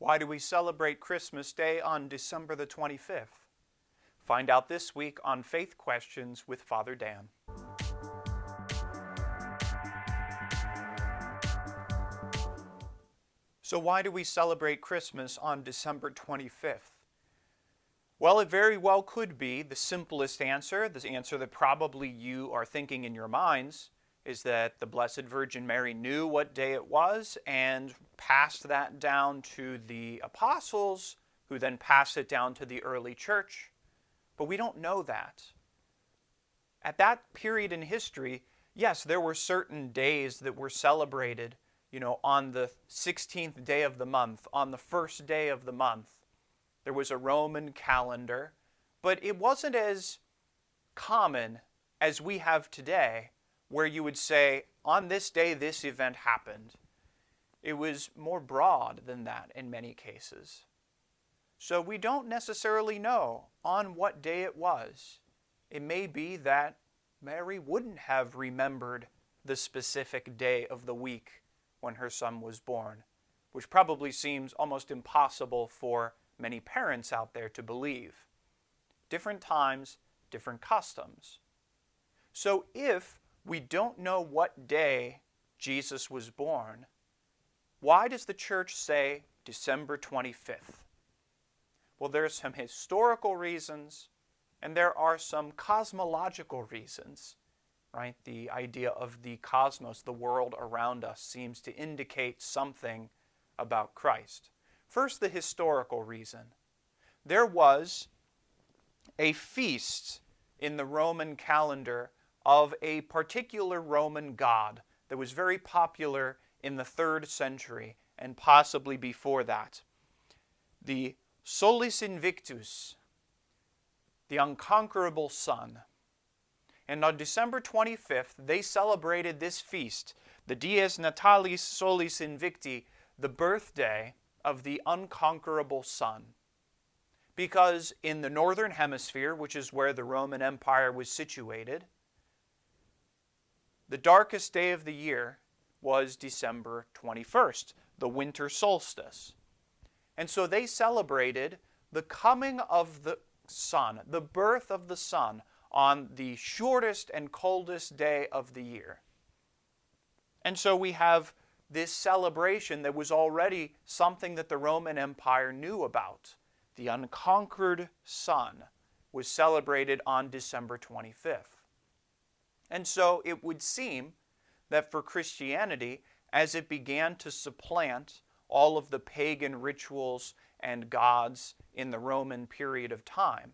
Why do we celebrate Christmas Day on December the 25th? Find out this week on Faith Questions with Father Dan. So why do we celebrate Christmas on December 25th? Well, it very well could be the simplest answer, the answer that probably you are thinking in your minds, is that the Blessed Virgin Mary knew what day it was and passed that down to the apostles, who then passed it down to the early church. But we don't know that. At that period in history, yes, there were certain days that were celebrated, on the 16th day of the month, on the first day of the month. There was a Roman calendar, but it wasn't as common as we have today, where you would say, on this day this event happened. It was more broad than that in many cases. So we don't necessarily know on what day it was. It may be that Mary wouldn't have remembered the specific day of the week when her son was born, which probably seems almost impossible for many parents out there to believe. Different times, different customs. So if we don't know what day Jesus was born, why does the church say December 25th? Well, there are some historical reasons, and there are some cosmological reasons, right? The idea of the cosmos, the world around us, seems to indicate something about Christ. First, the historical reason. There was a feast in the Roman calendar of a particular Roman god that was very popular in the 3rd century and possibly before that. The Solis Invictus, the unconquerable sun. And on December 25th, they celebrated this feast, the Dies Natalis Solis Invicti, the birthday of the unconquerable sun. Because in the northern hemisphere, which is where the Roman Empire was situated, the darkest day of the year was December 21st, the winter solstice. And so they celebrated the coming of the sun, the birth of the sun, on the shortest and coldest day of the year. And so we have this celebration that was already something that the Roman Empire knew about. The unconquered sun was celebrated on December 25th. And so it would seem that for Christianity, as it began to supplant all of the pagan rituals and gods in the Roman period of time,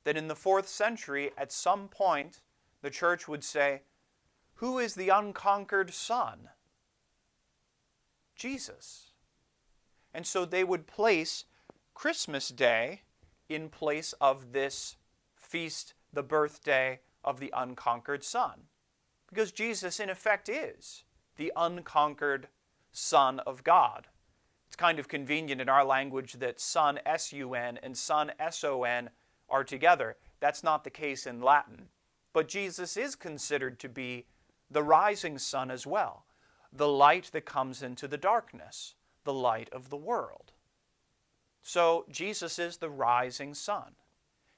that in the 4th century, at some point, the church would say, who is the unconquered son? Jesus. And so they would place Christmas Day in place of this feast, the birthday of the unconquered son. Because Jesus, in effect, is the unconquered Son of God. It's kind of convenient in our language that Son, S-U-N, and Son, S-O-N, are together. That's not the case in Latin. But Jesus is considered to be the rising sun as well, the light that comes into the darkness, the light of the world. So Jesus is the rising sun.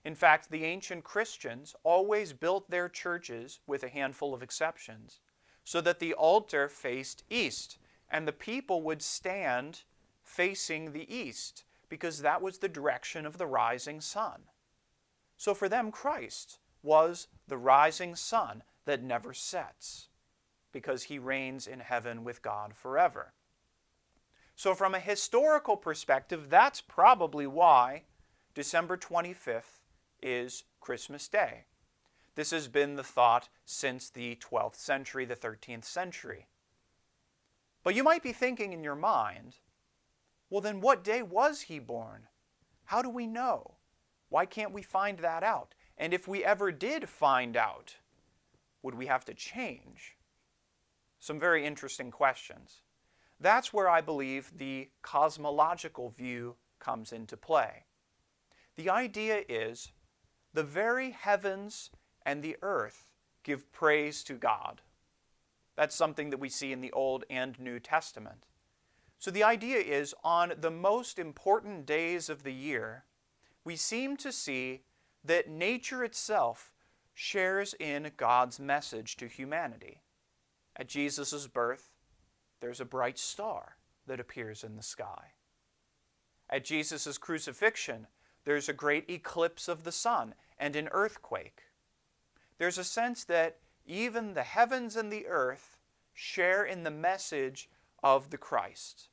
In fact, the ancient Christians always built their churches, with a handful of exceptions, so that the altar faced east, and the people would stand facing the east, because that was the direction of the rising sun. So for them, Christ was the rising sun that never sets, because he reigns in heaven with God forever. So from a historical perspective, that's probably why December 25th is Christmas Day. This has been the thought since the 12th century, the 13th century. But you might be thinking in your mind, well then what day was he born? How do we know? Why can't we find that out? And if we ever did find out, would we have to change? Some very interesting questions. That's where I believe the cosmological view comes into play. The idea is the very heavens and the earth give praise to God. That's something that we see in the Old and New Testament. So the idea is, on the most important days of the year, we seem to see that nature itself shares in God's message to humanity. At Jesus' birth, there's a bright star that appears in the sky. At Jesus' crucifixion, there's a great eclipse of the sun and an earthquake. There's a sense that even the heavens and the earth share in the message of the Christ.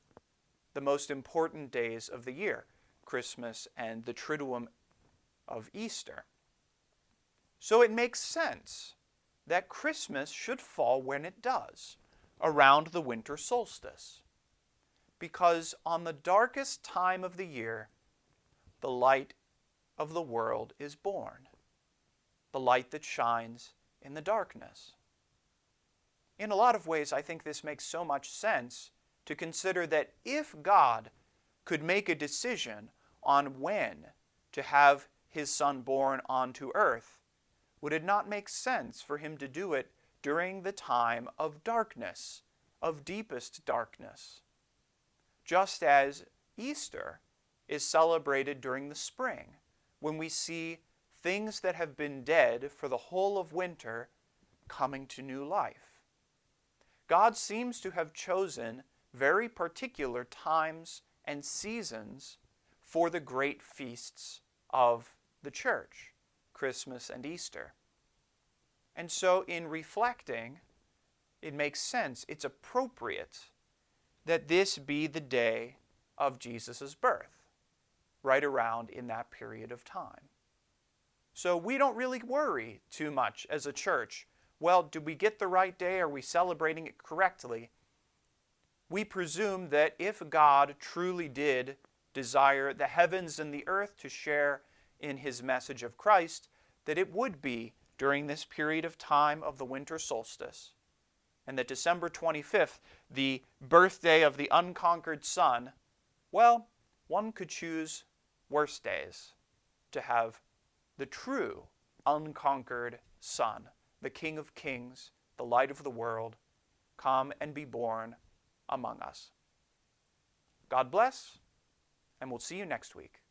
The most important days of the year, Christmas and the Triduum of Easter. So it makes sense that Christmas should fall when it does, around the winter solstice. Because on the darkest time of the year, the light of the world is born. The light that shines in the darkness. In a lot of ways, I think this makes so much sense to consider that if God could make a decision on when to have his Son born onto earth, would it not make sense for him to do it during the time of darkness, of deepest darkness? Just as Easter is celebrated during the spring, when we see things that have been dead for the whole of winter coming to new life. God seems to have chosen very particular times and seasons for the great feasts of the church, Christmas and Easter. And so in reflecting, it makes sense, it's appropriate that this be the day of Jesus' birth, right around in that period of time. So we don't really worry too much as a church. Well, did we get the right day? Are we celebrating it correctly? We presume that if God truly did desire the heavens and the earth to share in his message of Christ, that it would be during this period of time of the winter solstice. And that December 25th, the birthday of the unconquered Son, well, one could choose worse days to have the true unconquered Son, the King of Kings, the light of the world, come and be born among us. God bless, and we'll see you next week.